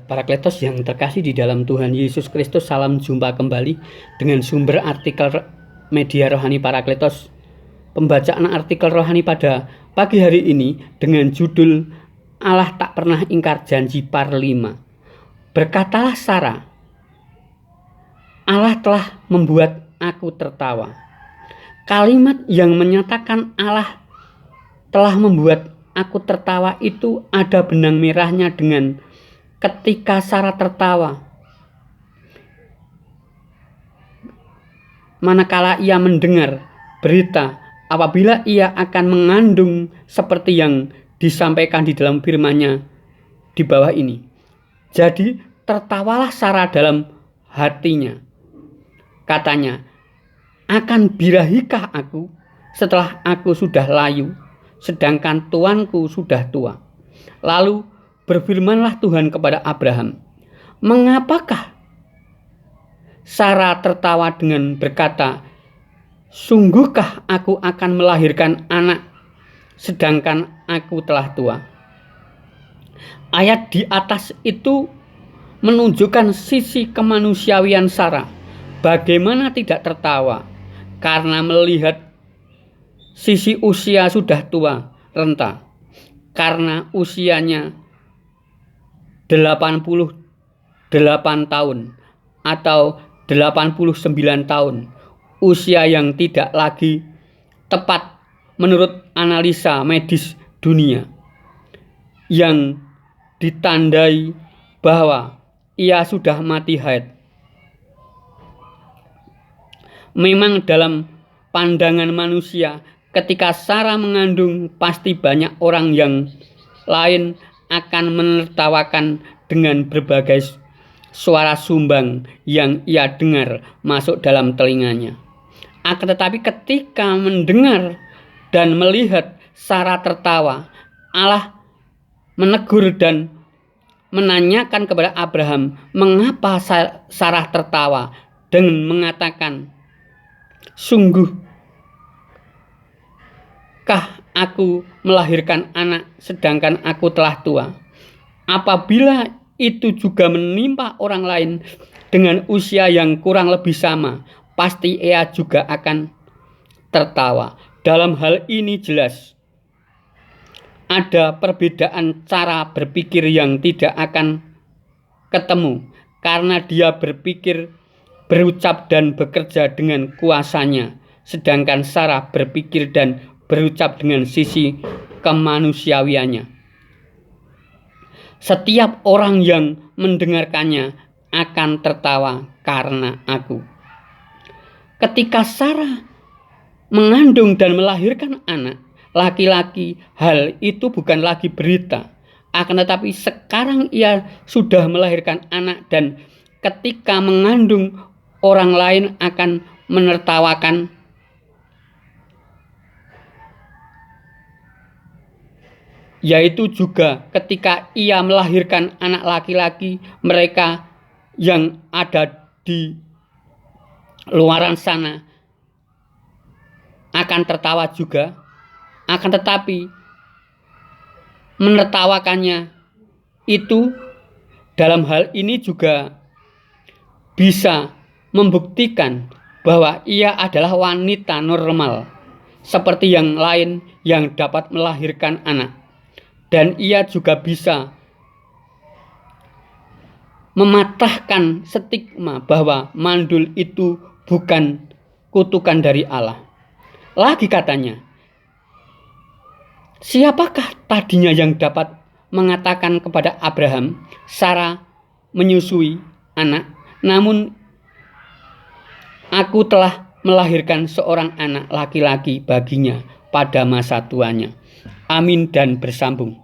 Parakletos yang terkasih di dalam Tuhan Yesus Kristus, salam jumpa kembali dengan sumber artikel media rohani Parakletos. Pembacaan artikel rohani pada pagi hari ini dengan judul Allah tak pernah ingkar janji par 5. Berkatalah Sarah, Allah telah membuat aku tertawa. Kalimat yang menyatakan Allah telah membuat aku tertawa itu ada benang merahnya dengan ketika Sarah tertawa, manakala ia mendengar berita apabila ia akan mengandung seperti yang disampaikan di dalam firman-Nya di bawah ini. Jadi tertawalah Sarah dalam hatinya. Katanya, akan birahikah aku setelah aku sudah layu, sedangkan tuanku sudah tua? Lalu berfirmanlah Tuhan kepada Abraham, mengapakah Sarah tertawa dengan berkata, sungguhkah aku akan melahirkan anak sedangkan aku telah tua? Ayat di atas itu menunjukkan sisi kemanusiawian Sarah. Bagaimana tidak tertawa karena melihat sisi usia sudah tua renta, karena usianya 88 tahun atau 89 tahun, usia yang tidak lagi tepat menurut analisa medis dunia, yang ditandai bahwa ia sudah mati haid. Memang dalam pandangan manusia, ketika Sarah mengandung, pasti banyak orang yang lain akan menertawakan dengan berbagai suara sumbang yang ia dengar masuk dalam telinganya. Akan tetapi ketika mendengar dan melihat Sarah tertawa, Allah menegur dan menanyakan kepada Abraham, mengapa Sarah tertawa, dengan mengatakan, sungguhkah aku melahirkan anak sedangkan aku telah tua? Apabila itu juga menimpa orang lain dengan usia yang kurang lebih sama, pasti ia juga akan tertawa. Dalam hal ini jelas ada perbedaan cara berpikir yang tidak akan ketemu, karena dia berpikir, berucap dan bekerja dengan kuasanya, sedangkan Sarah berpikir dan berucap dengan sisi kemanusiawiannya. Setiap orang yang mendengarkannya akan tertawa karena aku. Ketika Sarah mengandung dan melahirkan anak laki-laki, hal itu bukan lagi berita. Akan tetapi sekarang ia sudah melahirkan anak, dan ketika mengandung, orang lain akan menertawakan. Yaitu juga ketika ia melahirkan anak laki-laki, mereka yang ada di luaran sana akan tertawa juga. Akan tetapi menertawakannya itu dalam hal ini juga bisa membuktikan bahwa ia adalah wanita normal seperti yang lain yang dapat melahirkan anak. Dan ia juga bisa mematahkan stigma bahwa mandul itu bukan kutukan dari Allah. Lagi katanya, siapakah tadinya yang dapat mengatakan kepada Abraham, Sarah menyusui anak, namun aku telah melahirkan seorang anak laki-laki baginya pada masa tuanya. Amin dan bersambung.